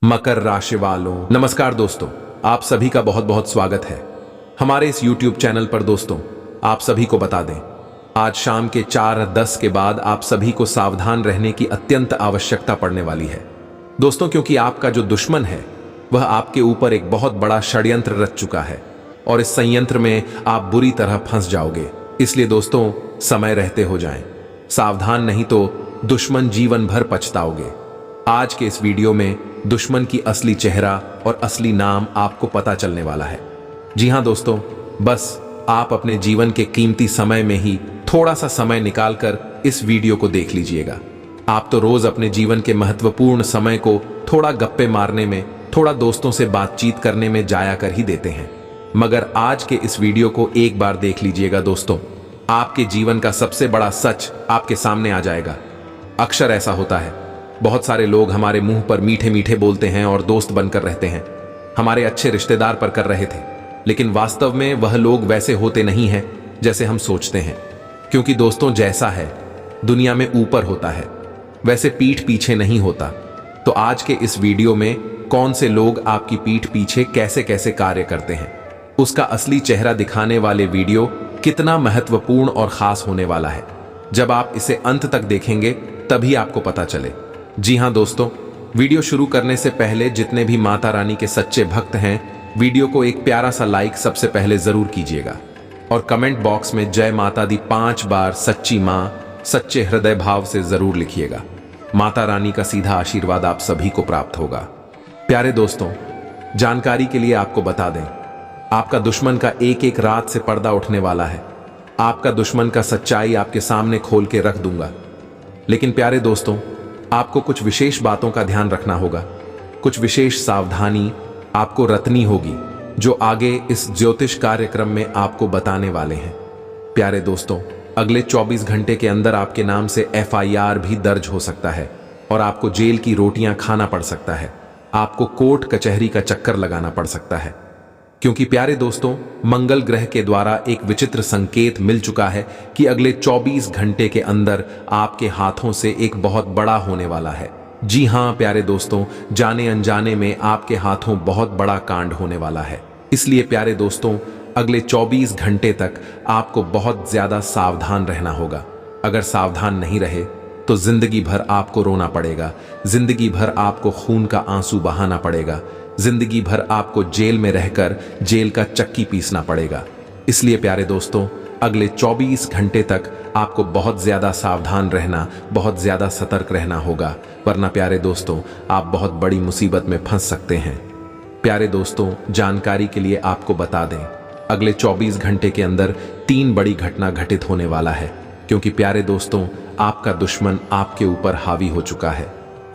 मकर राशि वालों, नमस्कार दोस्तों। आप सभी का बहुत बहुत स्वागत है हमारे इस YouTube चैनल पर। दोस्तों, आप सभी को बता दें, आज शाम के 4:10 के बाद आप सभी को सावधान रहने की अत्यंत आवश्यकता पड़ने वाली है दोस्तों, क्योंकि आपका जो दुश्मन है वह आपके ऊपर एक बहुत बड़ा षड्यंत्र रच चुका है और इस संयंत्र में आप बुरी तरह फंस जाओगे। इसलिए दोस्तों, समय रहते हो जाएं, सावधान नहीं तो दुश्मन जीवन भर पछताओगे। आज के इस वीडियो में दुश्मन की असली चेहरा और असली नाम आपको पता चलने वाला है। जी हां दोस्तों, बस आप अपने जीवन के कीमती समय में ही थोड़ा सा समय निकालकर इस वीडियो को देख लीजिएगा। आप तो रोज अपने जीवन के महत्वपूर्ण समय को थोड़ा गप्पे मारने में, थोड़ा दोस्तों से बातचीत करने में जाया कर ही देते हैं, मगर आज के इस वीडियो को एक बार देख लीजिएगा दोस्तों, आपके जीवन का सबसे बड़ा सच आपके सामने आ जाएगा। अक्सर ऐसा होता है, बहुत सारे लोग हमारे मुंह पर मीठे मीठे बोलते हैं और दोस्त बनकर रहते हैं, हमारे अच्छे रिश्तेदार पर कर रहे थे, लेकिन वास्तव में वह लोग वैसे होते नहीं हैं जैसे हम सोचते हैं। क्योंकि दोस्तों, जैसा है दुनिया में ऊपर होता है, वैसे पीठ पीछे नहीं होता। तो आज के इस वीडियो में कौन से लोग आपकी पीठ पीछे कैसे कैसे कार्य करते हैं, उसका असली चेहरा दिखाने वाले वीडियो कितना महत्वपूर्ण और खास होने वाला है। जब आप इसे अंत तक देखेंगे तभी आपको पता चले। जी हां दोस्तों, वीडियो शुरू करने से पहले जितने भी माता रानी के सच्चे भक्त हैं, वीडियो को एक प्यारा सा लाइक सबसे पहले जरूर कीजिएगा और कमेंट बॉक्स में जय माता दी 5 बार सच्ची मां सच्चे हृदय भाव से जरूर लिखिएगा। माता रानी का सीधा आशीर्वाद आप सभी को प्राप्त होगा। प्यारे दोस्तों, जानकारी के लिए आपको बता दें, आपका दुश्मन का एक एक रात से पर्दा उठने वाला है। आपका दुश्मन का सच्चाई आपके सामने खोल के रख दूंगा। लेकिन प्यारे दोस्तों, आपको कुछ विशेष बातों का ध्यान रखना होगा, कुछ विशेष सावधानी आपको रखनी होगी, जो आगे इस ज्योतिष कार्यक्रम में आपको बताने वाले हैं। प्यारे दोस्तों, अगले 24 घंटे के अंदर आपके नाम से FIR भी दर्ज हो सकता है और आपको जेल की रोटियां खाना पड़ सकता है, आपको कोर्ट कचहरी का चक्कर लगाना पड़ सकता है। क्योंकि प्यारे दोस्तों, मंगल ग्रह के द्वारा एक विचित्र संकेत मिल चुका है कि अगले 24 घंटे के अंदर आपके हाथों से एक बहुत बड़ा होने वाला है। जी हां प्यारे दोस्तों, जाने अनजाने में आपके हाथों बहुत बड़ा कांड होने वाला है। इसलिए प्यारे दोस्तों, अगले 24 घंटे तक आपको बहुत ज्यादा सावधान रहना होगा। अगर सावधान नहीं रहे तो जिंदगी भर आपको रोना पड़ेगा, जिंदगी भर आपको खून का आंसू बहाना पड़ेगा, जिंदगी भर आपको जेल में रहकर जेल का चक्की पीसना पड़ेगा। इसलिए प्यारे दोस्तों, अगले 24 घंटे तक आपको बहुत ज्यादा सावधान रहना, बहुत ज्यादा सतर्क रहना होगा, वरना प्यारे दोस्तों आप बहुत बड़ी मुसीबत में फंस सकते हैं। प्यारे दोस्तों, जानकारी के लिए आपको बता दें, अगले 24 घंटे के अंदर 3 बड़ी घटना घटित होने वाला है। क्योंकि प्यारे दोस्तों, आपका दुश्मन आपके ऊपर हावी हो चुका है,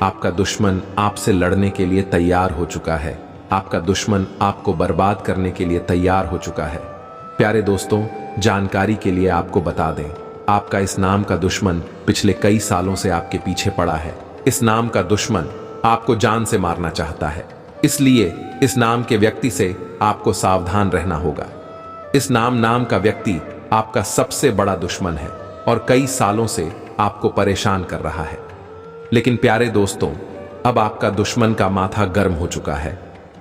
आपका दुश्मन आपसे लड़ने के लिए तैयार हो चुका है, आपका दुश्मन आपको बर्बाद करने के लिए तैयार हो चुका है। प्यारे दोस्तों, जानकारी के लिए आपको बता दें, आपका इस नाम का दुश्मन पिछले कई सालों से आपके पीछे पड़ा है। इस नाम का दुश्मन आपको जान से मारना चाहता है, इसलिए इस नाम के व्यक्ति से आपको सावधान रहना होगा। इस नाम का व्यक्ति आपका सबसे बड़ा दुश्मन है और कई सालों से आपको परेशान कर रहा है। लेकिन प्यारे दोस्तों, अब आपका दुश्मन का माथा गर्म हो चुका है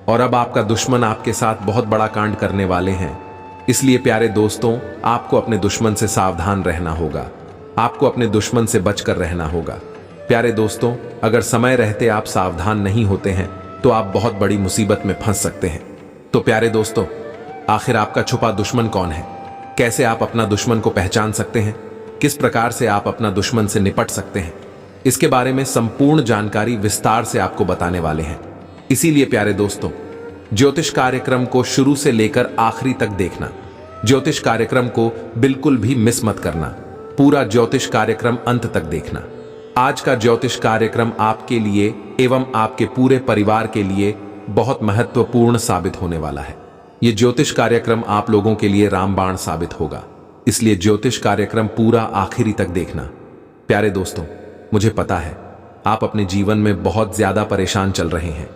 और अब आपका दुश्मन आपके साथ बहुत बड़ा कांड करने वाले हैं। इसलिए प्यारे दोस्तों, आपको अपने दुश्मन से सावधान रहना होगा, आपको अपने दुश्मन से बचकर रहना होगा। प्यारे दोस्तों, अगर समय रहते आप सावधान नहीं होते हैं तो आप बहुत बड़ी मुसीबत में फंस सकते हैं। तो प्यारे दोस्तों, आखिर आपका छुपा दुश्मन कौन है? कैसे आप अपना दुश्मन को पहचान सकते हैं? किस प्रकार से आप अपना दुश्मन से निपट सकते हैं? इसके बारे में संपूर्ण जानकारी विस्तार से आपको बताने वाले हैं। इसीलिए प्यारे दोस्तों, ज्योतिष कार्यक्रम को शुरू से लेकर आखिरी तक देखना। ज्योतिष कार्यक्रम को बिल्कुल भी मिस मत करना, पूरा ज्योतिष कार्यक्रम अंत तक देखना। आज का ज्योतिष कार्यक्रम आपके लिए एवं आपके पूरे परिवार के लिए बहुत महत्वपूर्ण साबित होने वाला है। यह ज्योतिष कार्यक्रम आप लोगों के लिए रामबाण साबित होगा, इसलिए ज्योतिष कार्यक्रम पूरा आखिरी तक देखना। प्यारे दोस्तों, मुझे पता है आप अपने जीवन में बहुत ज्यादा परेशान चल रहे हैं,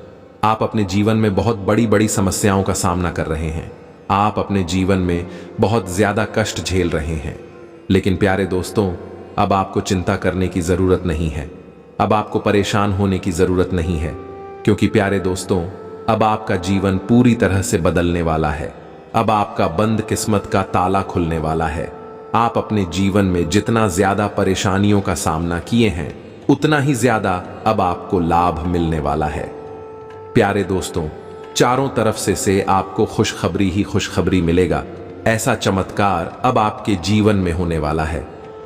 आप अपने जीवन में बहुत बड़ी बड़ी समस्याओं का सामना कर रहे हैं, आप अपने जीवन में बहुत ज्यादा कष्ट झेल रहे हैं। लेकिन प्यारे दोस्तों, अब आपको चिंता करने की जरूरत नहीं है, अब आपको परेशान होने की जरूरत नहीं है, क्योंकि प्यारे दोस्तों, अब आपका जीवन पूरी तरह से बदलने वाला है। अब आपका बंद किस्मत का ताला खुलने वाला है। आप अपने जीवन में जितना ज्यादा परेशानियों का सामना किए हैं, उतना ही ज्यादा अब आपको लाभ मिलने वाला है। प्यारे दोस्तों, चारों तरफ से आपको खुशखबरी ही खुशखबरी मिलेगा। ऐसा चमत्कार अब आपके जीवन में होने वाला है,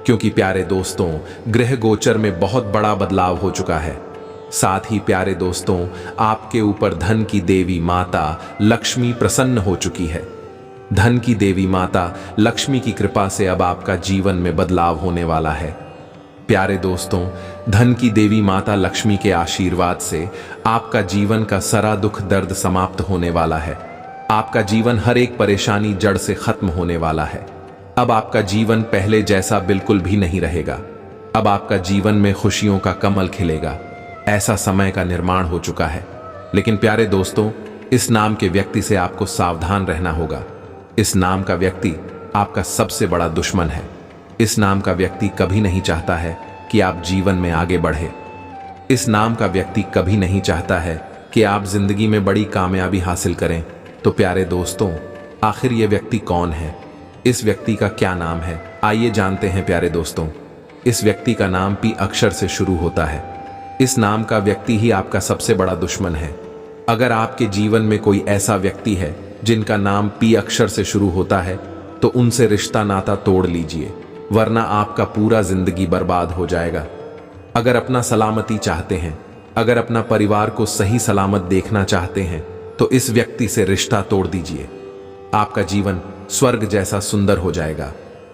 क्योंकि प्यारे दोस्तों, ग्रह गोचर में बहुत बड़ा बदलाव हो चुका है। साथ ही प्यारे दोस्तों, आपके ऊपर धन की देवी माता लक्ष्मी प्रसन्न हो चुकी है। धन की देवी माता लक्ष्मी की कृपा से अब आपका जीवन में बदलाव होने वाला है। प्यारे दोस्तों, धन की देवी माता लक्ष्मी के आशीर्वाद से आपका जीवन का सारा दुख दर्द समाप्त होने वाला है। आपका जीवन हर एक परेशानी जड़ से खत्म होने वाला है। अब आपका जीवन पहले जैसा बिल्कुल भी नहीं रहेगा। अब आपका जीवन में खुशियों का कमल खिलेगा। ऐसा समय का निर्माण हो चुका है। लेकिन प्यारे दोस्तों, इस नाम के व्यक्ति से आपको सावधान रहना होगा। इस नाम का व्यक्ति आपका सबसे बड़ा दुश्मन है। इस नाम का व्यक्ति कभी नहीं चाहता है कि आप जीवन में आगे बढ़े। इस नाम का व्यक्ति कभी नहीं चाहता है कि आप जिंदगी में बड़ी कामयाबी हासिल करें। तो प्यारे दोस्तों, आखिर ये व्यक्ति कौन है? इस व्यक्ति का क्या नाम है? आइए जानते हैं प्यारे दोस्तों। इस व्यक्ति का नाम पी अक्षर से शुरू होता है। इस नाम का व्यक्ति ही आपका सबसे बड़ा दुश्मन है। अगर आपके जीवन में कोई ऐसा व्यक्ति है जिनका नाम पी अक्षर से शुरू होता है, तो उनसे रिश्ता नाता तोड़ लीजिए, वरना आपका पूरा जिंदगी बर्बाद हो जाएगा। अगर अपना सलामती चाहते हैं, अगर अपना परिवार को सही सलामत देखना चाहते हैं, तो इस व्यक्ति से रिश्ता तोड़ दीजिए। आपका जीवन स्वर्ग जैसा सुंदर हो जाएगा।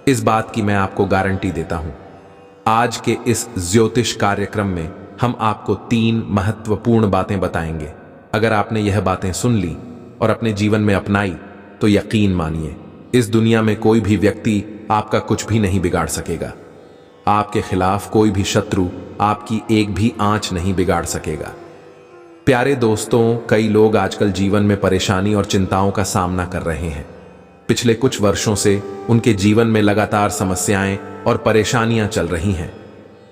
इस बात की मैं आपको गारंटी देता हूं। आज के इस ज्योतिष कार्यक्रम में हम आपको 3 महत्वपूर्ण बातें बताएंगे। अगर आपने यह बातें सुन ली और अपने जीवन में अपनाई, तो यकीन मानिए, इस दुनिया में कोई भी व्यक्ति आपका कुछ भी नहीं बिगाड़ सकेगा। आपके खिलाफ कोई भी शत्रु आपकी एक भी आंच नहीं बिगाड़ सकेगा। प्यारे दोस्तों, कई लोग आजकल जीवन में परेशानी और चिंताओं का सामना कर रहे हैं। पिछले कुछ वर्षों से उनके जीवन में लगातार समस्याएं और परेशानियां चल रही हैं।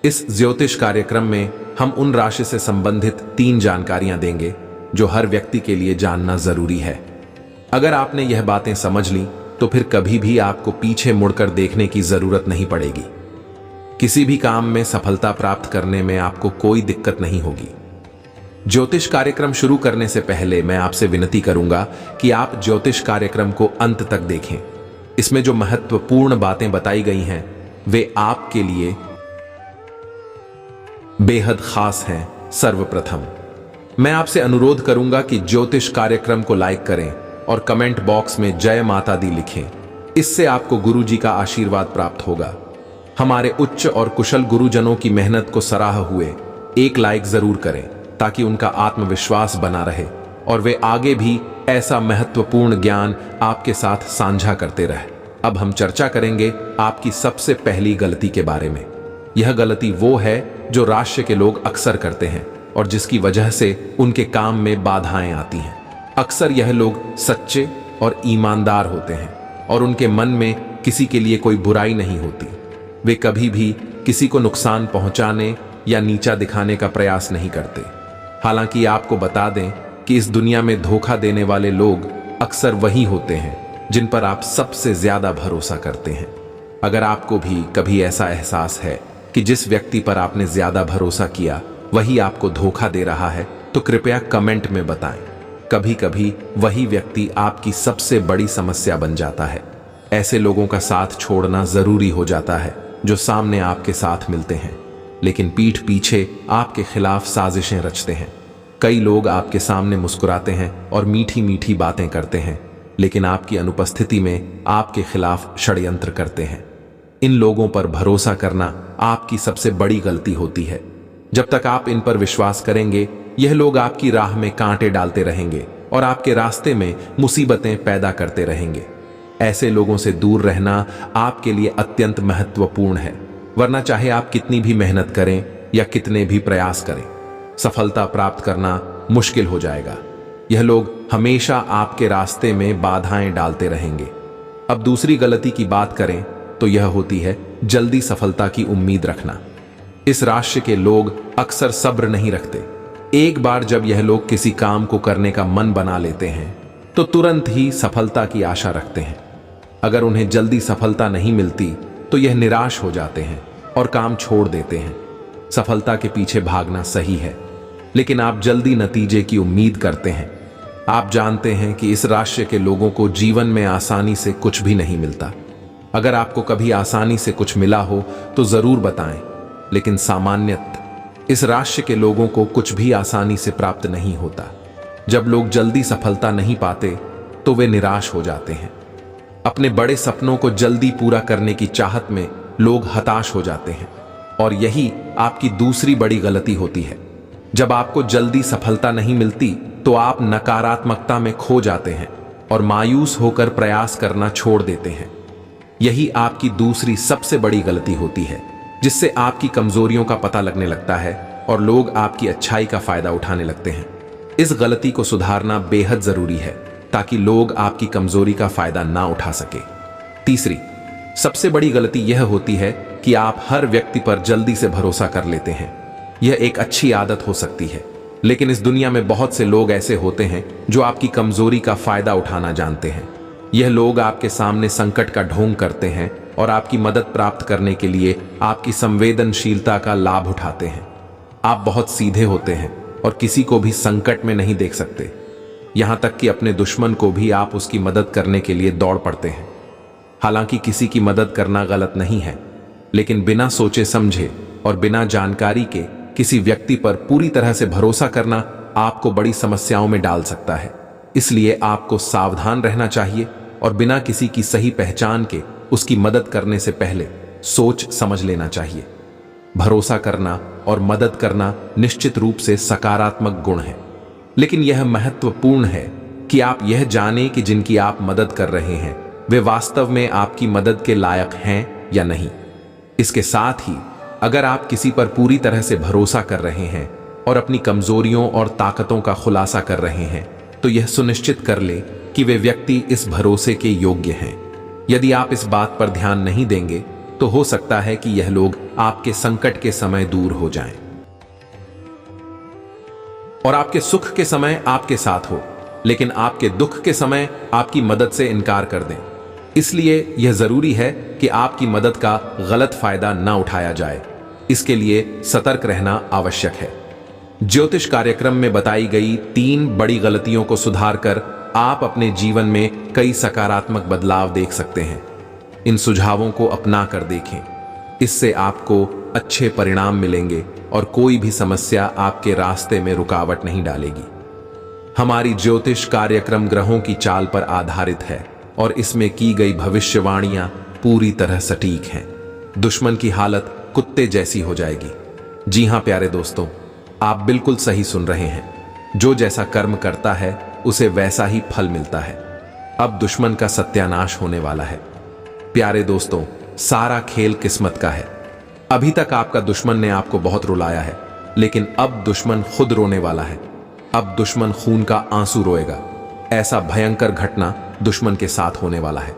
इस ज्योतिष कार्यक्रम में हम उन राशि से संबंधित 3 जानकारियां देंगे जो हर व्यक्ति के लिए जानना जरूरी है। अगर आपने यह बातें समझ ली, तो फिर कभी भी आपको पीछे मुड़कर देखने की जरूरत नहीं पड़ेगी। किसी भी काम में सफलता प्राप्त करने में आपको कोई दिक्कत नहीं होगी। ज्योतिष कार्यक्रम शुरू करने से पहले मैं आपसे विनती करूंगा कि आप ज्योतिष कार्यक्रम को अंत तक देखें। इसमें जो महत्वपूर्ण बातें बताई गई हैं, वे आपके लिए बेहद खास हैं। सर्वप्रथम मैं आपसे अनुरोध करूंगा कि ज्योतिष कार्यक्रम को लाइक करें और कमेंट बॉक्स में जय माता दी लिखें। इससे आपको गुरुजी का आशीर्वाद प्राप्त होगा। हमारे उच्च और कुशल गुरुजनों की मेहनत को सराह हुए एक लाइक जरूर करें, ताकि उनका आत्मविश्वास बना रहे और वे आगे भी ऐसा महत्वपूर्ण ज्ञान आपके साथ साझा करते रहे। अब हम चर्चा करेंगे आपकी सबसे पहली गलती के बारे में। यह गलती वो है जो राशि के लोग अक्सर करते हैं और जिसकी वजह से उनके काम में बाधाएं आती हैं। अक्सर यह लोग सच्चे और ईमानदार होते हैं और उनके मन में किसी के लिए कोई बुराई नहीं होती। वे कभी भी किसी को नुकसान पहुंचाने या नीचा दिखाने का प्रयास नहीं करते। हालांकि आपको बता दें कि इस दुनिया में धोखा देने वाले लोग अक्सर वही होते हैं जिन पर आप सबसे ज्यादा भरोसा करते हैं। अगर आपको भी कभी ऐसा एहसास है कि जिस व्यक्ति पर आपने ज्यादा भरोसा किया वही आपको धोखा दे रहा है, तो कृपया कमेंट में बताएं। कभी कभी वही व्यक्ति आपकी सबसे बड़ी समस्या बन जाता है। ऐसे लोगों का साथ छोड़ना जरूरी हो जाता है जो सामने आपके साथ मिलते हैं, लेकिन पीठ पीछे आपके खिलाफ साजिशें रचते हैं। कई लोग आपके सामने मुस्कुराते हैं और मीठी मीठी बातें करते हैं, लेकिन आपकी अनुपस्थिति में आपके खिलाफ षड्यंत्र करते हैं। इन लोगों पर भरोसा करना आपकी सबसे बड़ी गलती होती है। जब तक आप इन पर विश्वास करेंगे, यह लोग आपकी राह में कांटे डालते रहेंगे और आपके रास्ते में मुसीबतें पैदा करते रहेंगे। ऐसे लोगों से दूर रहना आपके लिए अत्यंत महत्वपूर्ण है, वरना चाहे आप कितनी भी मेहनत करें या कितने भी प्रयास करें, सफलता प्राप्त करना मुश्किल हो जाएगा। यह लोग हमेशा आपके रास्ते में बाधाएं डालते रहेंगे। अब दूसरी गलती की बात करें तो यह होती है जल्दी सफलता की उम्मीद रखना। इस राशि के लोग अक्सर सब्र नहीं रखते। एक बार जब यह लोग किसी काम को करने का मन बना लेते हैं तो तुरंत ही सफलता की आशा रखते हैं। अगर उन्हें जल्दी सफलता नहीं मिलती तो यह निराश हो जाते हैं और काम छोड़ देते हैं। सफलता के पीछे भागना सही है, लेकिन आप जल्दी नतीजे की उम्मीद करते हैं। आप जानते हैं कि इस राशि के लोगों को जीवन में आसानी से कुछ भी नहीं मिलता। अगर आपको कभी आसानी से कुछ मिला हो तो जरूर बताएं, लेकिन सामान्यतः इस राशि के लोगों को कुछ भी आसानी से प्राप्त नहीं होता। जब लोग जल्दी सफलता नहीं पाते तो वे निराश हो जाते हैं। अपने बड़े सपनों को जल्दी पूरा करने की चाहत में लोग हताश हो जाते हैं, और यही आपकी दूसरी बड़ी गलती होती है। जब आपको जल्दी सफलता नहीं मिलती तो आप नकारात्मकता में खो जाते हैं और मायूस होकर प्रयास करना छोड़ देते हैं। यही आपकी दूसरी सबसे बड़ी गलती होती है, जिससे आपकी कमजोरियों का पता लगने लगता है और लोग आपकी अच्छाई का फायदा उठाने लगते हैं। इस गलती को सुधारना बेहद जरूरी है ताकि लोग आपकी कमजोरी का फायदा ना उठा सके। तीसरी सबसे बड़ी गलती यह होती है कि आप हर व्यक्ति पर जल्दी से भरोसा कर लेते हैं। यह एक अच्छी आदत हो सकती है, लेकिन इस दुनिया में बहुत से लोग ऐसे होते हैं जो आपकी कमजोरी का फायदा उठाना जानते हैं। यह लोग आपके सामने संकट का ढोंग करते हैं और आपकी मदद प्राप्त करने के लिए आपकी संवेदनशीलता का लाभ उठाते हैं। आप बहुत सीधे होते हैं और किसी को भी संकट में नहीं देख सकते। यहां तक कि अपने दुश्मन को भी आप उसकी मदद करने के लिए दौड़ पड़ते हैं। हालांकि किसी की मदद करना गलत नहीं है, लेकिन बिना सोचे समझे और बिना जानकारी के किसी व्यक्ति पर पूरी तरह से भरोसा करना आपको बड़ी समस्याओं में डाल सकता है। इसलिए आपको सावधान रहना चाहिए और बिना किसी की सही पहचान के उसकी मदद करने से पहले सोच समझ लेना चाहिए। भरोसा करना और मदद करना निश्चित रूप से सकारात्मक गुण है, लेकिन यह महत्वपूर्ण है कि आप यह जानें कि जिनकी आप मदद कर रहे हैं वे वास्तव में आपकी मदद के लायक हैं या नहीं। इसके साथ ही अगर आप किसी पर पूरी तरह से भरोसा कर रहे हैं और अपनी कमजोरियों और ताकतों का खुलासा कर रहे हैं तो यह सुनिश्चित कर ले कि वे व्यक्ति इस भरोसे के योग्य हैं। यदि आप इस बात पर ध्यान नहीं देंगे तो हो सकता है कि यह लोग आपके संकट के समय दूर हो जाएं और आपके सुख के समय आपके साथ हो, लेकिन आपके दुख के समय आपकी मदद से इनकार कर दें। इसलिए यह जरूरी है कि आपकी मदद का गलत फायदा ना उठाया जाए। इसके लिए सतर्क रहना आवश्यक है। ज्योतिष कार्यक्रम में बताई गई 3 बड़ी गलतियों को सुधारकर आप अपने जीवन में कई सकारात्मक बदलाव देख सकते हैं। इन सुझावों को अपना कर देखें, इससे आपको अच्छे परिणाम मिलेंगे और कोई भी समस्या आपके रास्ते में रुकावट नहीं डालेगी। हमारी ज्योतिष कार्यक्रम ग्रहों की चाल पर आधारित है और इसमें की गई भविष्यवाणियां पूरी तरह सटीक हैं। दुश्मन की हालत कुत्ते जैसी हो जाएगी। जी हां प्यारे दोस्तों, आप बिल्कुल सही सुन रहे हैं। जो जैसा कर्म करता है उसे वैसा ही फल मिलता है। अब दुश्मन का सत्यानाश होने वाला है। प्यारे दोस्तों, सारा खेल किस्मत का है। अभी तक आपका दुश्मन ने आपको बहुत रुलाया है, लेकिन अब दुश्मन खुद रोने वाला है। अब दुश्मन खून का आंसू रोएगा। ऐसा भयंकर घटना दुश्मन के साथ होने वाला है।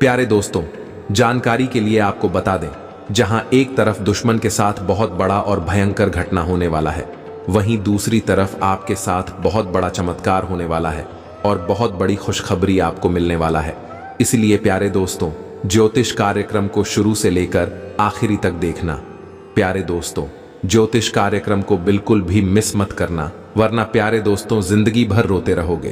प्यारे दोस्तों, जानकारी के लिए आपको बता दें, जहां एक तरफ दुश्मन के साथ बहुत बड़ा और भयंकर घटना होने वाला है, वहीं दूसरी तरफ आपके साथ बहुत बड़ा चमत्कार होने वाला है और बहुत बड़ी खुशखबरी आपको मिलने वाला है। इसलिए प्यारे दोस्तों, ज्योतिष कार्यक्रम को शुरू से लेकर आखिरी तक देखना। प्यारे दोस्तों, ज्योतिष कार्यक्रम को बिल्कुल भी मिस मत करना, वरना प्यारे दोस्तों जिंदगी भर रोते रहोगे।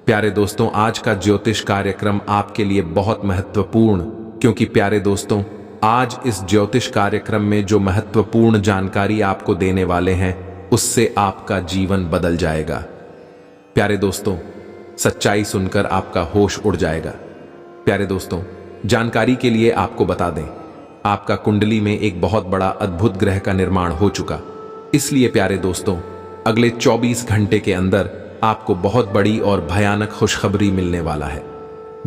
प्यारे दोस्तों, आज का ज्योतिष कार्यक्रम आपके लिए बहुत महत्वपूर्ण, क्योंकि प्यारे दोस्तों, आज इस ज्योतिष कार्यक्रम में जो महत्वपूर्ण जानकारी आपको देने वाले हैं उससे आपका जीवन बदल जाएगा। प्यारे दोस्तों, सच्चाई सुनकर आपका होश उड़ जाएगा। प्यारे दोस्तों, जानकारी के लिए आपको बता दें, आपका कुंडली में एक बहुत बड़ा अद्भुत ग्रह का निर्माण हो चुका। इसलिए प्यारे दोस्तों, अगले 24 घंटे के अंदर आपको बहुत बड़ी और भयानक खुशखबरी मिलने वाला है।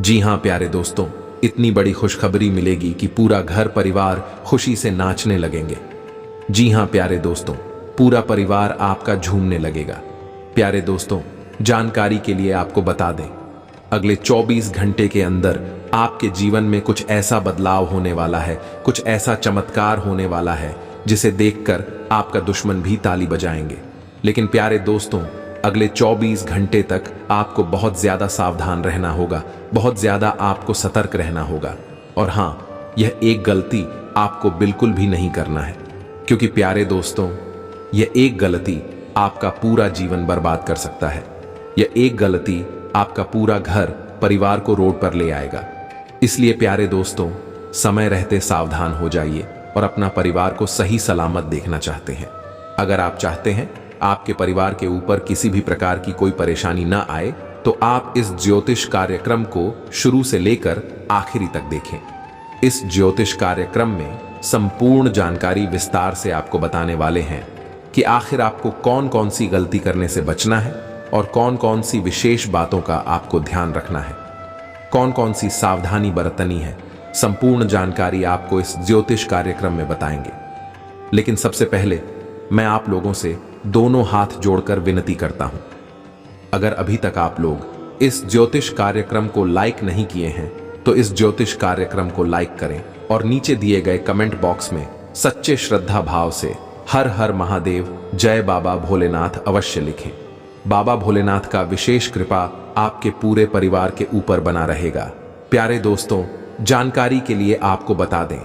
जी हां प्यारे दोस्तों, इतनी बड़ी खुशखबरी मिलेगी कि पूरा घर परिवार खुशी से नाचने लगेंगे। जी हां प्यारे दोस्तों, पूरा परिवार आपका झूमने लगेगा। प्यारे दोस्तों, जानकारी के लिए आपको बता दें, अगले 24 घंटे के अंदर आपके जीवन में कुछ ऐसा बदलाव होने वाला है, कुछ ऐसा चमत्कार होने वाला है जिसे देखकर आपका दुश्मन भी ताली बजाएंगे। लेकिन प्यारे दोस्तों, अगले 24 घंटे तक आपको बहुत ज्यादा सावधान रहना होगा, बहुत ज्यादा आपको सतर्क रहना होगा। और हां, यह एक गलती आपको बिल्कुल भी नहीं करना है, क्योंकि प्यारे दोस्तों, यह एक गलती आपका पूरा जीवन बर्बाद कर सकता है। यह एक गलती आपका पूरा घर परिवार को रोड पर ले आएगा। इसलिए प्यारे दोस्तों, समय रहते सावधान हो जाइए और अपना परिवार को सही सलामत देखना चाहते हैं। अगर आप चाहते हैं आपके परिवार के ऊपर किसी भी प्रकार की कोई परेशानी ना आए, तो आप इस ज्योतिष कार्यक्रम को शुरू से लेकर आखिरी तक देखें। इस ज्योतिष कार्यक्रम में संपूर्ण जानकारी विस्तार से आपको बताने वाले हैं कि आखिर आपको कौन कौन सी गलती करने से बचना है और कौन कौन सी विशेष बातों का आपको ध्यान रखना है, कौन कौन सी सावधानी बरतनी है। संपूर्ण जानकारी आपको इस ज्योतिष कार्यक्रम में बताएंगे। लेकिन सबसे पहले मैं आप लोगों से दोनों हाथ जोड़कर विनती करता हूं, अगर अभी तक आप लोग इस ज्योतिष कार्यक्रम को लाइक नहीं किए हैं तो इस ज्योतिष कार्यक्रम को लाइक करें और नीचे दिए गए कमेंट बॉक्स में सच्चे श्रद्धा भाव से हर हर महादेव, जय बाबा भोलेनाथ अवश्य लिखें। बाबा भोलेनाथ का विशेष कृपा आपके पूरे परिवार के ऊपर बना रहेगा। प्यारे दोस्तों, जानकारी के लिए आपको बता दें,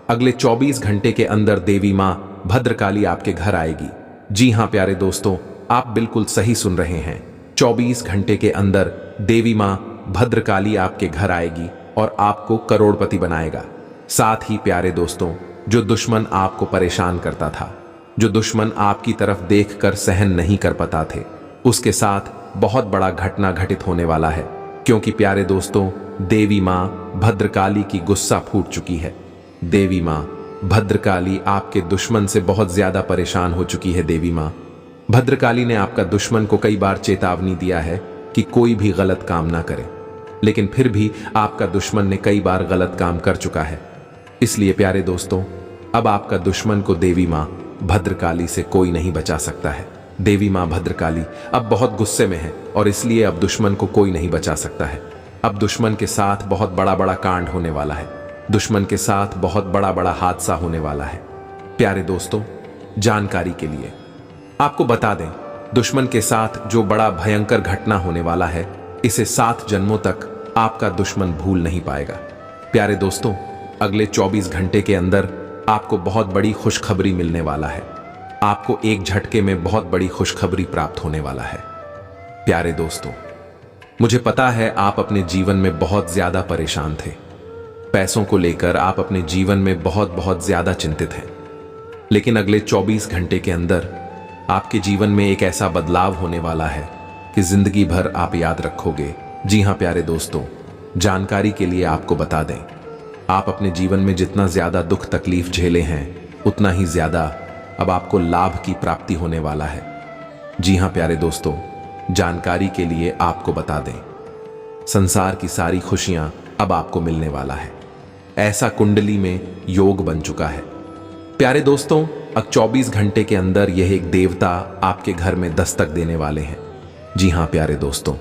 अगले 24 घंटे के अंदर देवी मां भद्रकाली आपके घर आएगी। जी हां प्यारे दोस्तों, आप बिल्कुल सही सुन रहे हैं। 24 घंटे के अंदर देवी मां भद्रकाली आपके घर आएगी और आपको करोड़पति बनाएगा। साथ ही प्यारे दोस्तों, जो दुश्मन आपको परेशान करता था, जो दुश्मन आपकी तरफ देखकर सहन नहीं कर पाता थे, उसके साथ बहुत बड़ा घटना घटित होने वाला है। क्योंकि प्यारे दोस्तों, देवी मां भद्रकाली की गुस्सा फूट चुकी है। देवी मां भद्रकाली आपके दुश्मन से बहुत ज्यादा परेशान हो चुकी है। देवी मां भद्रकाली ने आपका दुश्मन को कई बार चेतावनी दिया है कि कोई भी गलत काम ना करे, लेकिन फिर भी आपका दुश्मन ने कई बार गलत काम कर चुका है। इसलिए प्यारे दोस्तों, अब आपका दुश्मन को देवी मां भद्रकाली से कोई नहीं बचा सकता है। देवी मां भद्रकाली अब बहुत गुस्से में है और इसलिए अब दुश्मन को कोई नहीं बचा सकता है। अब दुश्मन के साथ बहुत बड़ा बड़ा कांड होने वाला है। दुश्मन के साथ बहुत बड़ा बड़ा हादसा होने वाला है। प्यारे दोस्तों, जानकारी के लिए आपको बता दें, दुश्मन के साथ जो बड़ा भयंकर घटना होने वाला है, इसे 7 जन्मों तक आपका दुश्मन भूल नहीं पाएगा। प्यारे दोस्तों, अगले 24 घंटे के अंदर आपको बहुत बड़ी खुशखबरी मिलने वाला है। आपको एक झटके में बहुत बड़ी खुशखबरी प्राप्त होने वाला है। प्यारे दोस्तों, मुझे पता है आप अपने जीवन में बहुत ज्यादा परेशान थे। पैसों को लेकर आप अपने जीवन में बहुत ज्यादा चिंतित हैं। लेकिन अगले 24 घंटे के अंदर आपके जीवन में एक ऐसा बदलाव होने वाला है कि जिंदगी भर आप याद रखोगे। जी हां प्यारे दोस्तों, जानकारी के लिए आपको बता दें, आप अपने जीवन में जितना ज्यादा दुख तकलीफ झेले हैं, उतना ही ज्यादा अब आपको लाभ की प्राप्ति होने वाला है। जी हां प्यारे दोस्तों, जानकारी के लिए आपको बता दें, संसार की सारी खुशियां अब आपको मिलने वाला है। ऐसा कुंडली में योग बन चुका है। प्यारे दोस्तों, अब 24 घंटे के अंदर यह एक देवता आपके घर में दस्तक देने वाले हैं। जी हां प्यारे दोस्तों,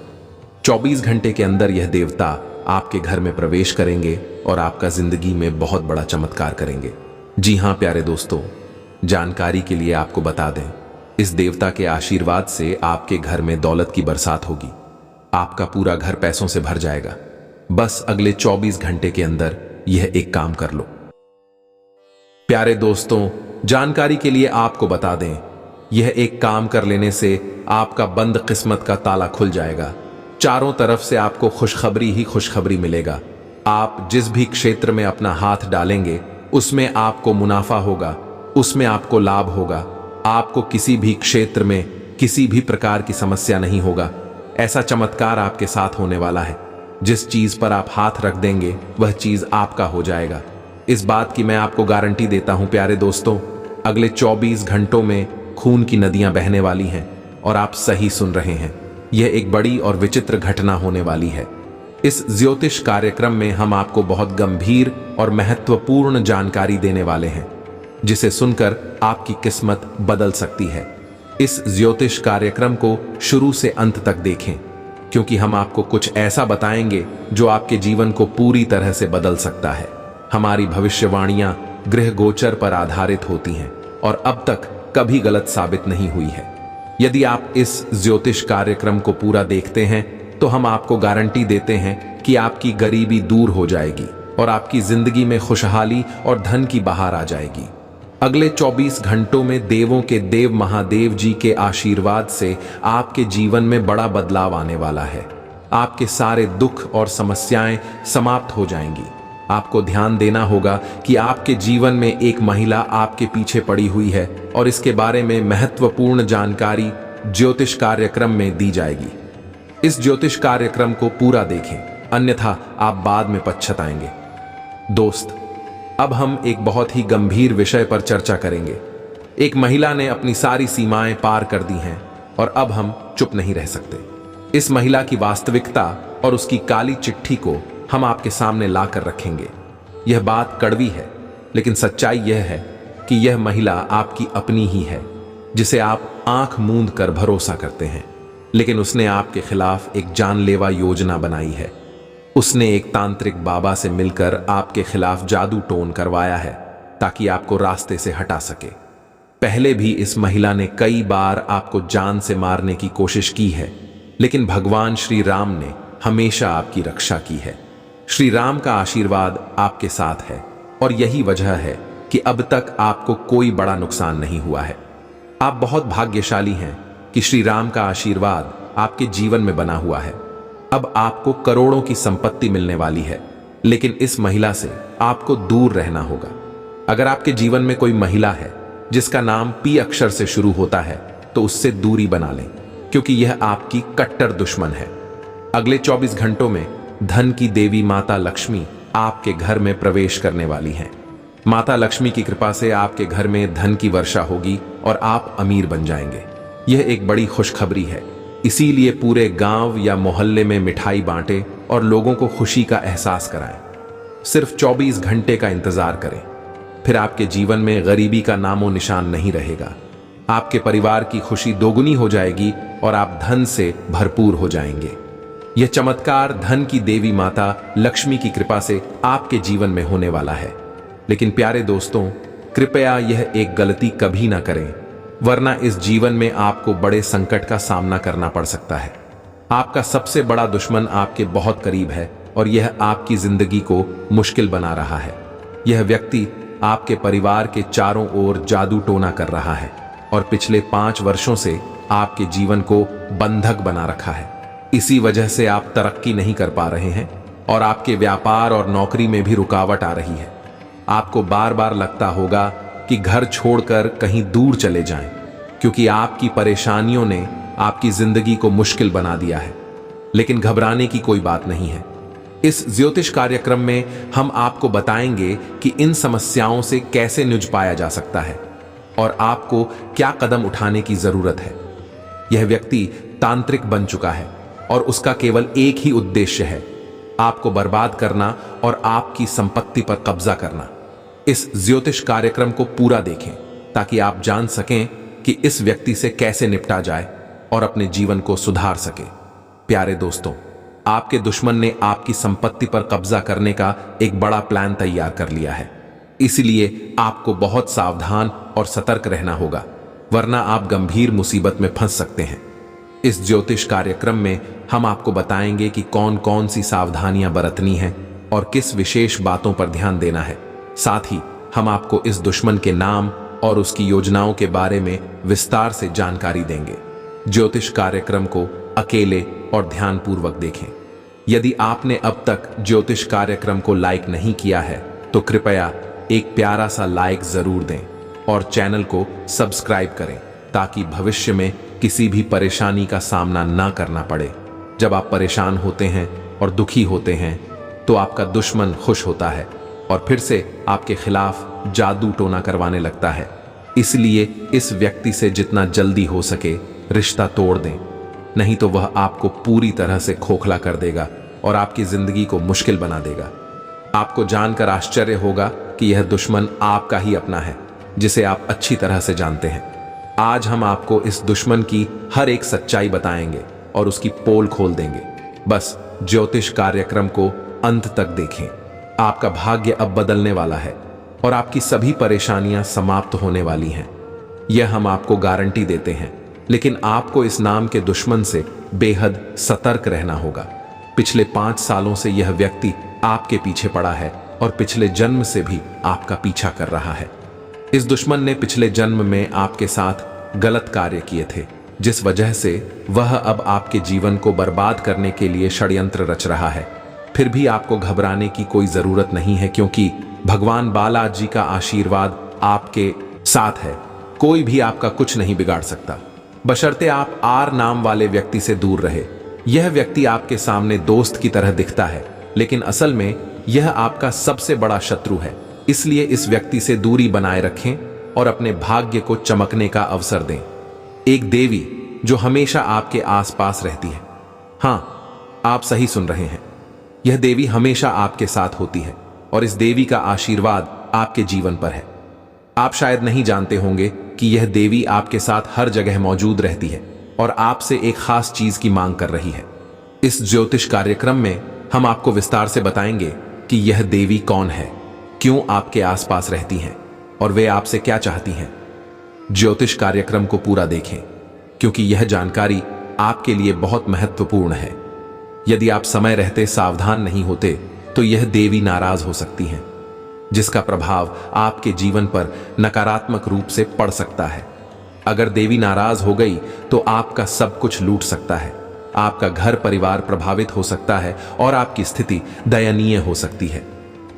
24 घंटे के अंदर यह देवता आपके घर में प्रवेश करेंगे और आपका जिंदगी में बहुत बड़ा चमत्कार करेंगे। जी हां प्यारे दोस्तों, जानकारी के लिए आपको बता दें, इस देवता के आशीर्वाद से आपके घर में दौलत की बरसात होगी। आपका पूरा घर पैसों से भर जाएगा। बस अगले 24 घंटे के अंदर यह एक काम कर लो। प्यारे दोस्तों, जानकारी के लिए आपको बता दें, यह एक काम कर लेने से आपका बंद किस्मत का ताला खुल जाएगा। चारों तरफ से आपको खुशखबरी ही खुशखबरी मिलेगा। आप जिस भी क्षेत्र में अपना हाथ डालेंगे, उसमें आपको मुनाफा होगा, उसमें आपको लाभ होगा। आपको किसी भी क्षेत्र में किसी भी प्रकार की समस्या नहीं होगा। ऐसा चमत्कार आपके साथ होने वाला है। जिस चीज पर आप हाथ रख देंगे, वह चीज आपका हो जाएगा। इस बात की मैं आपको गारंटी देता हूं प्यारे दोस्तों, अगले 24 घंटों में खून की नदियां बहने वाली हैं। और आप सही सुन रहे हैं, यह एक बड़ी और विचित्र घटना होने वाली है। इस ज्योतिष कार्यक्रम में हम आपको बहुत गंभीर और महत्वपूर्ण जानकारी देने वाले हैं, जिसे सुनकर आपकी किस्मत बदल सकती है। इस ज्योतिष कार्यक्रम को शुरू से अंत तक देखें, क्योंकि हम आपको कुछ ऐसा बताएंगे जो आपके जीवन को पूरी तरह से बदल सकता है। हमारी भविष्यवाणियां ग्रह गोचर पर आधारित होती हैं और अब तक कभी गलत साबित नहीं हुई है। यदि आप इस ज्योतिष कार्यक्रम को पूरा देखते हैं तो हम आपको गारंटी देते हैं कि आपकी गरीबी दूर हो जाएगी और आपकी जिंदगी में खुशहाली और धन की बहार आ जाएगी। अगले 24 घंटों में देवों के देव महादेव जी के आशीर्वाद से आपके जीवन में बड़ा बदलाव आने वाला है। आपके सारे दुख और समस्याएं समाप्त हो जाएंगी। आपको ध्यान देना होगा कि आपके जीवन में एक महिला आपके पीछे पड़ी हुई है और इसके बारे में महत्वपूर्ण जानकारी ज्योतिष कार्यक्रम में दी जाएगी। इस ज्योतिष कार्यक्रम को पूरा देखें, अन्यथा आप बाद में पछताएंगे। दोस्त, अब हम एक बहुत ही गंभीर विषय पर चर्चा करेंगे। एक महिला ने अपनी सारी सीमाएं पार कर दी हैं और अब हम चुप नहीं रह सकते। इस महिला की वास्तविकता और उसकी काली चिट्ठी को हम आपके सामने लाकर रखेंगे। यह बात कड़वी है, लेकिन सच्चाई यह है कि यह महिला आपकी अपनी ही है, जिसे आप आंख मूंद कर भरोसा करते हैं। लेकिन उसने आपके खिलाफ एक जानलेवा योजना बनाई है। उसने एक तांत्रिक बाबा से मिलकर आपके खिलाफ जादू टोन करवाया है ताकि आपको रास्ते से हटा सके। पहले भी इस महिला ने कई बार आपको जान से मारने की कोशिश की है, लेकिन भगवान श्री राम ने हमेशा आपकी रक्षा की है। श्री राम का आशीर्वाद आपके साथ है और यही वजह है कि अब तक आपको कोई बड़ा नुकसान नहीं हुआ है। आप बहुत भाग्यशाली हैं कि श्री राम का आशीर्वाद आपके जीवन में बना हुआ है। अब आपको करोड़ों की संपत्ति मिलने वाली है, लेकिन इस महिला से आपको दूर रहना होगा। अगर आपके जीवन में कोई महिला है जिसका नाम पी अक्षर से शुरू होता है तो उससे दूरी बना लें, क्योंकि यह आपकी कट्टर दुश्मन है। अगले 24 घंटों में धन की देवी माता लक्ष्मी आपके घर में प्रवेश करने वाली हैं। माता लक्ष्मी की कृपा से आपके घर में धन की वर्षा होगी और आप अमीर बन जाएंगे। यह एक बड़ी खुशखबरी है, इसीलिए पूरे गांव या मोहल्ले में मिठाई बांटें और लोगों को खुशी का एहसास कराएं। सिर्फ 24 घंटे का इंतजार करें, फिर आपके जीवन में गरीबी का नामो निशान नहीं रहेगा। आपके परिवार की खुशी दोगुनी हो जाएगी और आप धन से भरपूर हो जाएंगे। यह चमत्कार धन की देवी माता लक्ष्मी की कृपा से आपके जीवन में होने वाला है। लेकिन प्यारे दोस्तों, कृपया यह एक गलती कभी ना करें, वरना इस जीवन में आपको बड़े संकट का सामना करना पड़ सकता है। आपका सबसे बड़ा दुश्मन आपके बहुत करीब है और यह आपकी जिंदगी को मुश्किल बना रहा है। यह व्यक्ति आपके परिवार के चारों ओर जादू टोना कर रहा है और पिछले 5 वर्षों से आपके जीवन को बंधक बना रखा है। इसी वजह से आप तरक्की नहीं कर पा रहे हैं और आपके व्यापार और नौकरी में भी रुकावट आ रही है। आपको बार बार लगता होगा कि घर छोड़कर कहीं दूर चले जाएं, क्योंकि आपकी परेशानियों ने आपकी जिंदगी को मुश्किल बना दिया है। लेकिन घबराने की कोई बात नहीं है। इस ज्योतिष कार्यक्रम में हम आपको बताएंगे कि इन समस्याओं से कैसे निज पाया जा सकता है और आपको क्या कदम उठाने की जरूरत है। यह व्यक्ति तांत्रिक बन चुका है और उसका केवल एक ही उद्देश्य है, आपको बर्बाद करना और आपकी संपत्ति पर कब्जा करना। इस ज्योतिष कार्यक्रम को पूरा देखें ताकि आप जान सकें कि इस व्यक्ति से कैसे निपटा जाए और अपने जीवन को सुधार सके। प्यारे दोस्तों, आपके दुश्मन ने आपकी संपत्ति पर कब्जा करने का एक बड़ा प्लान तैयार कर लिया है। इसलिए आपको बहुत सावधान और सतर्क रहना होगा, वरना आप गंभीर मुसीबत में फंस सकते हैं। इस ज्योतिष कार्यक्रम में हम आपको बताएंगे कि कौन कौन सी सावधानियां बरतनी हैं और किस विशेष बातों पर ध्यान देना है। साथ ही हम आपको इस दुश्मन के नाम और उसकी योजनाओं के बारे में विस्तार से जानकारी देंगे। ज्योतिष कार्यक्रम को अकेले और ध्यानपूर्वक देखें। यदि आपने अब तक ज्योतिष कार्यक्रम को लाइक नहीं किया है तो कृपया एक प्यारा सा लाइक जरूर दें और चैनल को सब्सक्राइब करें, ताकि भविष्य में किसी भी परेशानी का सामना ना करना पड़े। जब आप परेशान होते हैं और दुखी होते हैं तो आपका दुश्मन खुश होता है और फिर से आपके खिलाफ जादू टोना करवाने लगता है। इसलिए इस व्यक्ति से जितना जल्दी हो सके रिश्ता तोड़ दें, नहीं तो वह आपको पूरी तरह से खोखला कर देगा और आपकी जिंदगी को मुश्किल बना देगा। आपको जानकर आश्चर्य होगा कि यह दुश्मन आपका ही अपना है, जिसे आप अच्छी तरह से जानते हैं। आज हम आपको इस दुश्मन की हर एक सच्चाई बताएंगे और उसकी पोल खोल देंगे। बस ज्योतिष कार्यक्रम को अंत तक देखें। आपका भाग्य अब बदलने वाला है और आपकी सभी परेशानियां समाप्त होने वाली हैं। यह हम आपको गारंटी देते हैं। लेकिन आपको इस नाम के दुश्मन से बेहद सतर्क रहना होगा। पिछले 5 सालों से यह व्यक्ति आपके पीछे पड़ा है और पिछले जन्म से भी आपका पीछा कर रहा है। इस दुश्मन ने पिछले जन्म में आपके साथ गलत कार्य किए थे, जिस वजह से वह अब आपके जीवन को बर्बाद करने के लिए षड्यंत्र रच रहा है। फिर भी आपको घबराने की कोई जरूरत नहीं है, क्योंकि भगवान बालाजी का आशीर्वाद आपके साथ है। कोई भी आपका कुछ नहीं बिगाड़ सकता, बशर्ते आप आर नाम वाले व्यक्ति से दूर रहे। यह व्यक्ति आपके सामने दोस्त की तरह दिखता है, लेकिन असल में यह आपका सबसे बड़ा शत्रु है। इसलिए इस व्यक्ति से दूरी बनाए रखें और अपने भाग्य को चमकने का अवसर दें। एक देवी जो हमेशा आपके आसपास रहती है। हाँ, आप सही सुन रहे हैं, यह देवी हमेशा आपके साथ होती है और इस देवी का आशीर्वाद आपके जीवन पर है। आप शायद नहीं जानते होंगे कि यह देवी आपके साथ हर जगह मौजूद रहती है और आपसे एक खास चीज की मांग कर रही है। इस ज्योतिष कार्यक्रम में हम आपको विस्तार से बताएंगे कि यह देवी कौन है, क्यों आपके आसपास रहती हैं और वे आपसे क्या चाहती हैं। ज्योतिष कार्यक्रम को पूरा देखें, क्योंकि यह जानकारी आपके लिए बहुत महत्वपूर्ण है। यदि आप समय रहते सावधान नहीं होते तो यह देवी नाराज हो सकती हैं, जिसका प्रभाव आपके जीवन पर नकारात्मक रूप से पड़ सकता है। अगर देवी नाराज हो गई तो आपका सब कुछ लूट सकता है, आपका घर परिवार प्रभावित हो सकता है और आपकी स्थिति दयनीय हो सकती है।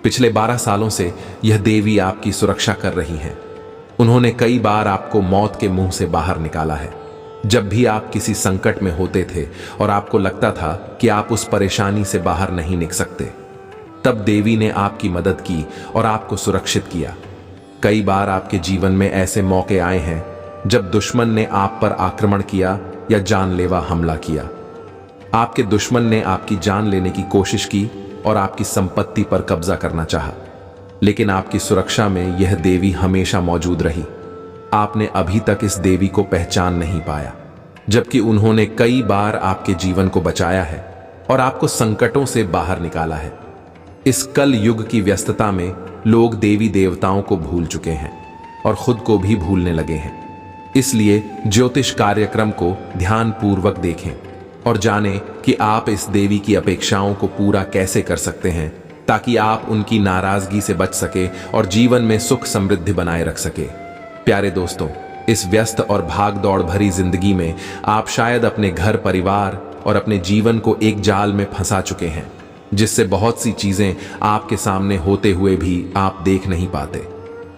पिछले 12 सालों से यह देवी आपकी सुरक्षा कर रही हैं। उन्होंने कई बार आपको मौत के मुंह से बाहर निकाला है। जब भी आप किसी संकट में होते थे और आपको लगता था कि आप उस परेशानी से बाहर नहीं निकल सकते, तब देवी ने आपकी मदद की और आपको सुरक्षित किया। कई बार आपके जीवन में ऐसे मौके आए हैं जब दुश्मन ने आप पर आक्रमण किया या जानलेवा हमला किया। आपके दुश्मन ने आपकी जान लेने की कोशिश की और आपकी संपत्ति पर कब्जा करना चाहा, लेकिन आपकी सुरक्षा में यह देवी हमेशा मौजूद रही। आपने अभी तक इस देवी को पहचान नहीं पाया, जबकि उन्होंने कई बार आपके जीवन को बचाया है और आपको संकटों से बाहर निकाला है। इस कल युग की व्यस्तता में लोग देवी देवताओं को भूल चुके हैं और खुद को भी भूलने लगे हैं। इसलिए ज्योतिष कार्यक्रम को ध्यानपूर्वक देखें और जानें कि आप इस देवी की अपेक्षाओं को पूरा कैसे कर सकते हैं, ताकि आप उनकी नाराजगी से बच सके और जीवन में सुख समृद्धि बनाए रख सके। प्यारे दोस्तों, इस व्यस्त और भाग दौड़ भरी जिंदगी में आप शायद अपने घर परिवार और अपने जीवन को एक जाल में फंसा चुके हैं, जिससे बहुत सी चीजें आपके सामने होते हुए भी आप देख नहीं पाते।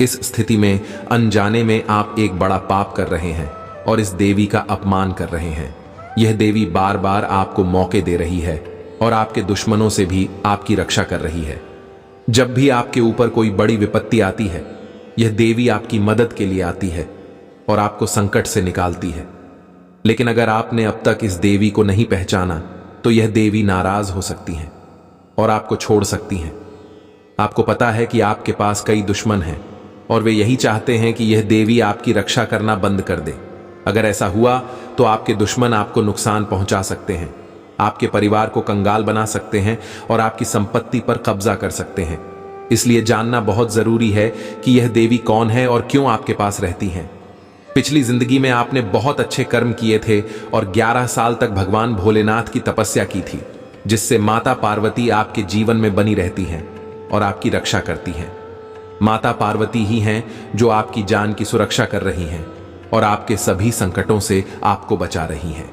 इस स्थिति में अनजाने में आप एक बड़ा पाप कर रहे हैं और इस देवी का अपमान कर रहे हैं। यह देवी बार बार आपको मौके दे रही है और आपके दुश्मनों से भी आपकी रक्षा कर रही है। जब भी आपके ऊपर कोई बड़ी विपत्ति आती है, यह देवी आपकी मदद के लिए आती है और आपको संकट से निकालती है। लेकिन अगर आपने अब तक इस देवी को नहीं पहचाना तो यह देवी नाराज हो सकती है और आपको छोड़ सकती हैं। आपको पता है कि आपके पास कई दुश्मन हैं और वे यही चाहते हैं कि यह देवी आपकी रक्षा करना बंद कर दे। अगर ऐसा हुआ तो आपके दुश्मन आपको नुकसान पहुंचा सकते हैं, आपके परिवार को कंगाल बना सकते हैं और आपकी संपत्ति पर कब्जा कर सकते हैं। इसलिए जानना बहुत जरूरी है कि यह देवी कौन है और क्यों आपके पास रहती हैं। पिछली जिंदगी में आपने बहुत अच्छे कर्म किए थे और 11 साल तक भगवान भोलेनाथ की तपस्या की थी, जिससे माता पार्वती आपके जीवन में बनी रहती हैं और आपकी रक्षा करती हैं। माता पार्वती ही हैं जो आपकी जान की सुरक्षा कर रही हैं और आपके सभी संकटों से आपको बचा रही हैं।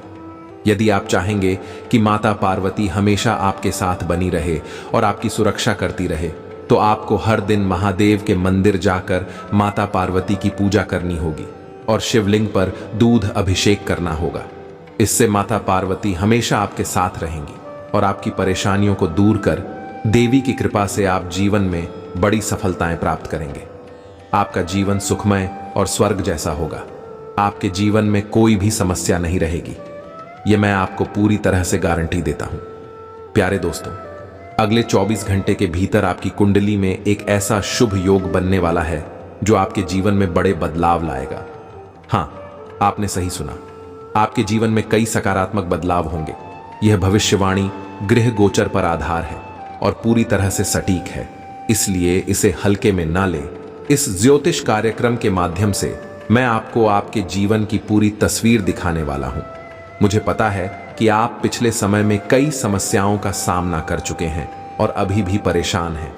यदि आप चाहेंगे कि माता पार्वती हमेशा आपके साथ बनी रहे और आपकी सुरक्षा करती रहे, तो आपको हर दिन महादेव के मंदिर जाकर माता पार्वती की पूजा करनी होगी और शिवलिंग पर दूध अभिषेक करना होगा। इससे माता पार्वती हमेशा आपके साथ रहेंगी और आपकी परेशानियों को दूर कर देवी की कृपा से आप जीवन में बड़ी सफलताएं प्राप्त करेंगे। आपका जीवन सुखमय और स्वर्ग जैसा होगा। आपके जीवन में कोई भी समस्या नहीं रहेगी, यह मैं आपको पूरी तरह से गारंटी देता हूं। प्यारे दोस्तों, अगले 24 घंटे के भीतर आपकी कुंडली में एक ऐसा शुभ योग बनने वाला है जो आपके जीवन में बड़े बदलाव लाएगा। हाँ, आपने सही सुना, आपके जीवन में कई सकारात्मक बदलाव होंगे। यह भविष्यवाणी गृह गोचर पर आधार है और पूरी तरह से सटीक है, इसलिए इसे हल्के में ना लें। इस ज्योतिष कार्यक्रम के माध्यम से मैं आपको आपके जीवन की पूरी तस्वीर दिखाने वाला हूं। मुझे पता है कि आप पिछले समय में कई समस्याओं का सामना कर चुके हैं और अभी भी परेशान हैं।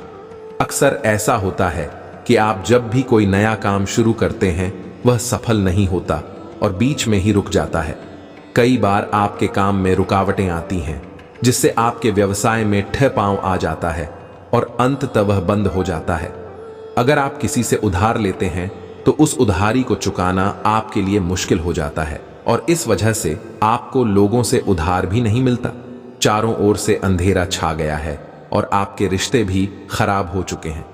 अक्सर ऐसा होता है कि आप जब भी कोई नया काम शुरू करते हैं वह सफल नहीं होता और बीच में ही रुक जाता है। कई बार आपके काम में रुकावटें आती हैं, जिससे आपके व्यवसाय में ठहराव आ जाता है और अंततः वह बंद हो जाता है। अगर आप किसी से उधार लेते हैं तो उस उधारी को चुकाना आपके लिए मुश्किल हो जाता है और इस वजह से आपको लोगों से उधार भी नहीं मिलता। चारों ओर से अंधेरा छा गया है और आपके रिश्ते भी खराब हो चुके हैं।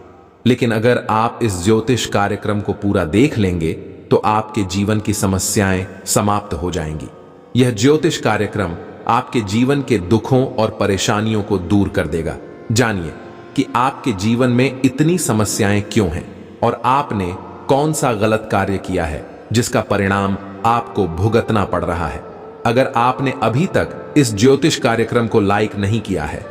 लेकिन अगर आप इस ज्योतिष कार्यक्रम को पूरा देख लेंगे तो आपके जीवन की समस्याएं समाप्त हो जाएंगी। यह ज्योतिष कार्यक्रम आपके जीवन के दुखों और परेशानियों को दूर कर देगा। जानिए कि आपके जीवन में इतनी समस्याएं क्यों हैं और आपने कौन सा गलत कार्य किया है जिसका परिणाम आपको भुगतना पड़ रहा है। अगर आपने अभी तक इस ज्योतिष कार्यक्रम को लाइक नहीं किया है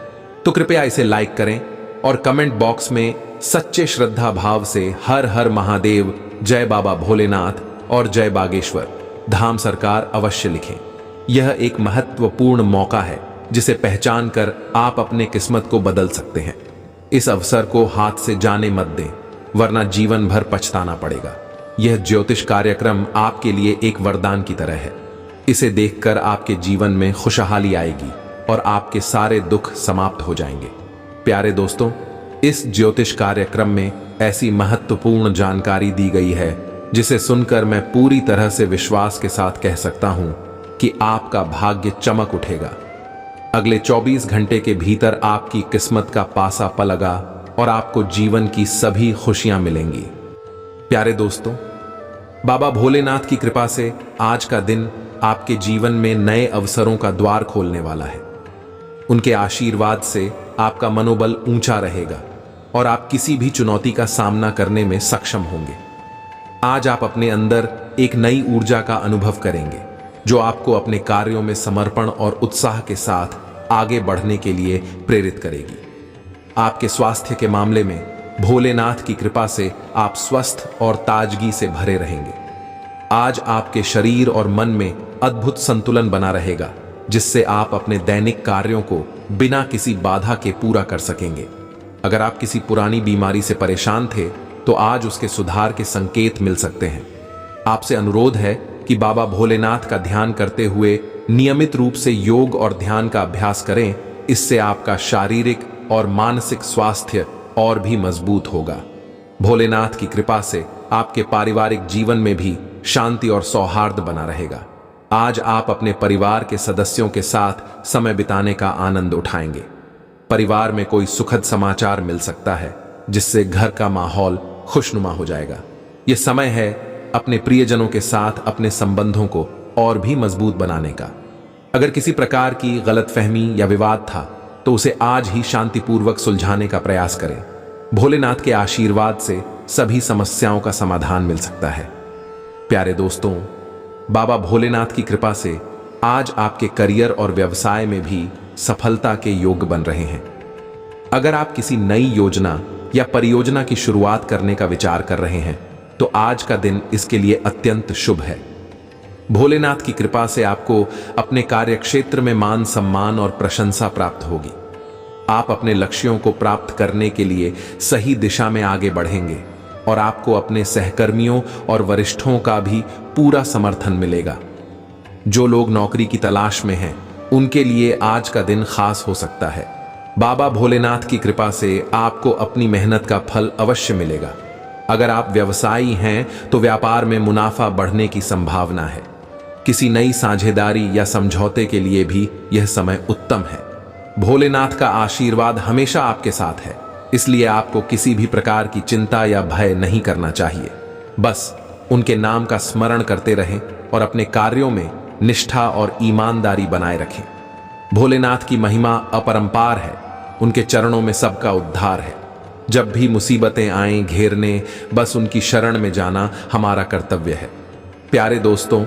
तो कृपया इसे लाइक करें और कमेंट बॉक्स में सच्चे श्रद्धा भाव से हर हर महादेव, जय बाबा भोलेनाथ और जय बागेश्वर धाम सरकार अवश्य लिखें। यह एक महत्वपूर्ण मौका है जिसे पहचान कर आप अपने किस्मत को बदल सकते हैं। इस अवसर को हाथ से जाने मत दें, वरना जीवन भर पछताना पड़ेगा। यह ज्योतिष कार्यक्रम आपके लिए एक वरदान की तरह है। इसे देखकर आपके जीवन में खुशहाली आएगी और आपके सारे दुख समाप्त हो जाएंगे। प्यारे दोस्तों, इस ज्योतिष कार्यक्रम में ऐसी महत्वपूर्ण जानकारी दी गई है जिसे सुनकर मैं पूरी तरह से विश्वास के साथ कह सकता हूं कि आपका भाग्य चमक उठेगा। अगले 24 घंटे के भीतर आपकी किस्मत का पासा पलगा और आपको जीवन की सभी खुशियां मिलेंगी। प्यारे दोस्तों, बाबा भोलेनाथ की कृपा से आज का दिन आपके जीवन में नए अवसरों का द्वार खोलने वाला है। उनके आशीर्वाद से आपका मनोबल ऊंचा रहेगा और आप किसी भी चुनौती का सामना करने में सक्षम होंगे। आज आप अपने अंदर एक नई ऊर्जा का अनुभव करेंगे जो आपको अपने कार्यों में समर्पण और उत्साह के साथ आगे बढ़ने के लिए प्रेरित करेगी। आपके स्वास्थ्य के मामले में भोलेनाथ की कृपा से आप स्वस्थ और ताजगी से भरे रहेंगे। आज आपके शरीर और मन में अद्भुत संतुलन बना रहेगा, जिससे आप अपने दैनिक कार्यों को बिना किसी बाधा के पूरा कर सकेंगे। अगर आप किसी पुरानी बीमारी से परेशान थे तो आज उसके सुधार के संकेत मिल सकते हैं। आपसे अनुरोध है कि बाबा भोलेनाथ का ध्यान करते हुए नियमित रूप से योग और ध्यान का अभ्यास करें। इससे आपका शारीरिक और मानसिक स्वास्थ्य और भी मजबूत होगा। भोलेनाथ की कृपा से आपके पारिवारिक जीवन में भी शांति और सौहार्द बना रहेगा। आज आप अपने परिवार के सदस्यों के साथ समय बिताने का आनंद उठाएंगे। परिवार में कोई सुखद समाचार मिल सकता है जिससे घर का माहौल खुशनुमा हो जाएगा। यह समय है अपने प्रियजनों के साथ अपने संबंधों को और भी मजबूत बनाने का। अगर किसी प्रकार की गलतफहमी या विवाद था तो उसे आज ही शांतिपूर्वक सुलझाने का प्रयास करें। भोलेनाथ के आशीर्वाद से सभी समस्याओं का समाधान मिल सकता है। प्यारे दोस्तों, बाबा भोलेनाथ की कृपा से आज आपके करियर और व्यवसाय में भी सफलता के योग बन रहे हैं। अगर आप किसी नई योजना या परियोजना की शुरुआत करने का विचार कर रहे हैं तो आज का दिन इसके लिए अत्यंत शुभ है। भोलेनाथ की कृपा से आपको अपने कार्यक्षेत्र में मान सम्मान और प्रशंसा प्राप्त होगी। आप अपने लक्ष्यों को प्राप्त करने के लिए सही दिशा में आगे बढ़ेंगे और आपको अपने सहकर्मियों और वरिष्ठों का भी पूरा समर्थन मिलेगा। जो लोग नौकरी की तलाश में हैं, उनके लिए आज का दिन खास हो सकता है। बाबा भोलेनाथ की कृपा से आपको अपनी मेहनत का फल अवश्य मिलेगा। अगर आप व्यवसायी हैं तो व्यापार में मुनाफा बढ़ने की संभावना है। किसी नई साझेदारी या समझौते के लिए भी यह समय उत्तम है। भोलेनाथ का आशीर्वाद हमेशा आपके साथ है, इसलिए आपको किसी भी प्रकार की चिंता या भय नहीं करना चाहिए। बस उनके नाम का स्मरण करते रहें और अपने कार्यों में निष्ठा और ईमानदारी बनाए रखें। भोलेनाथ की महिमा अपरंपार है। उनके चरणों में सबका उद्धार है। जब भी मुसीबतें आएं घेरने, बस उनकी शरण में जाना हमारा कर्तव्य है। प्यारे दोस्तों,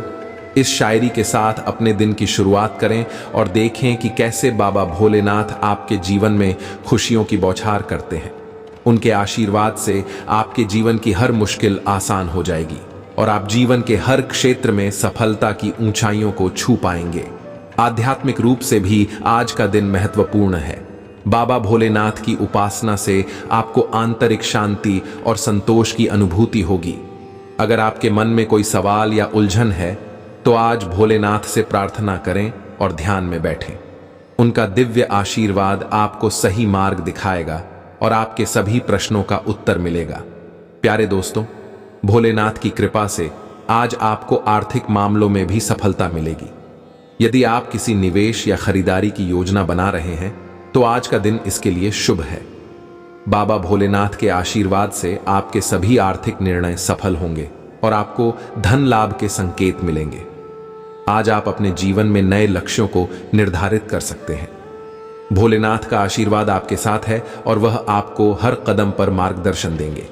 इस शायरी के साथ अपने दिन की शुरुआत करें और देखें कि कैसे बाबा भोलेनाथ आपके जीवन में खुशियों की बौछार करते हैं। उनके आशीर्वाद से आपके जीवन की हर मुश्किल आसान हो जाएगी। और आप जीवन के हर क्षेत्र में सफलता की ऊंचाइयों को छू पाएंगे। आध्यात्मिक रूप से भी आज का दिन महत्वपूर्ण है। बाबा भोलेनाथ की उपासना से आपको आंतरिक शांति और संतोष की अनुभूति होगी। अगर आपके मन में कोई सवाल या उलझन है तो आज भोलेनाथ से प्रार्थना करें और ध्यान में बैठें। उनका दिव्य आशीर्वाद आपको सही मार्ग दिखाएगा और आपके सभी प्रश्नों का उत्तर मिलेगा। प्यारे दोस्तों, भोलेनाथ की कृपा से आज आपको आर्थिक मामलों में भी सफलता मिलेगी। यदि आप किसी निवेश या खरीदारी की योजना बना रहे हैं तो आज का दिन इसके लिए शुभ है। बाबा भोलेनाथ के आशीर्वाद से आपके सभी आर्थिक निर्णय सफल होंगे और आपको धन लाभ के संकेत मिलेंगे। आज आप अपने जीवन में नए लक्ष्यों को निर्धारित कर सकते हैं। भोलेनाथ का आशीर्वाद आपके साथ है और वह आपको हर कदम पर मार्गदर्शन देंगे।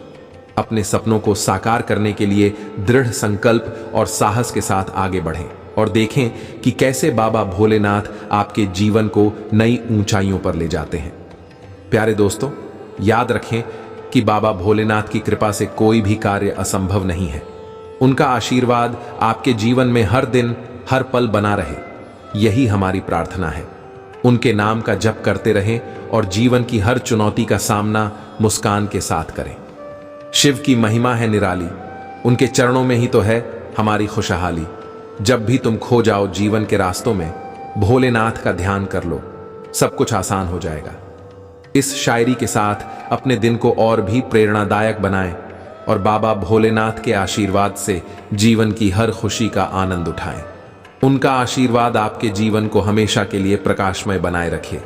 अपने सपनों को साकार करने के लिए दृढ़ संकल्प और साहस के साथ आगे बढ़ें और देखें कि कैसे बाबा भोलेनाथ आपके जीवन को नई ऊंचाइयों पर ले जाते हैं। प्यारे दोस्तों, याद रखें कि बाबा भोलेनाथ की कृपा से कोई भी कार्य असंभव नहीं है। उनका आशीर्वाद आपके जीवन में हर दिन हर पल बना रहे, यही हमारी प्रार्थना है। उनके नाम का जप करते रहें और जीवन की हर चुनौती का सामना मुस्कान के साथ करें। शिव की महिमा है निराली, उनके चरणों में ही तो है हमारी खुशहाली। जब भी तुम खो जाओ जीवन के रास्तों में, भोलेनाथ का ध्यान कर लो, सब कुछ आसान हो जाएगा। इस शायरी के साथ अपने दिन को और भी प्रेरणादायक बनाएं और बाबा भोलेनाथ के आशीर्वाद से जीवन की हर खुशी का आनंद उठाएं। उनका आशीर्वाद आपके जीवन को हमेशा के लिए प्रकाशमय बनाए रखे।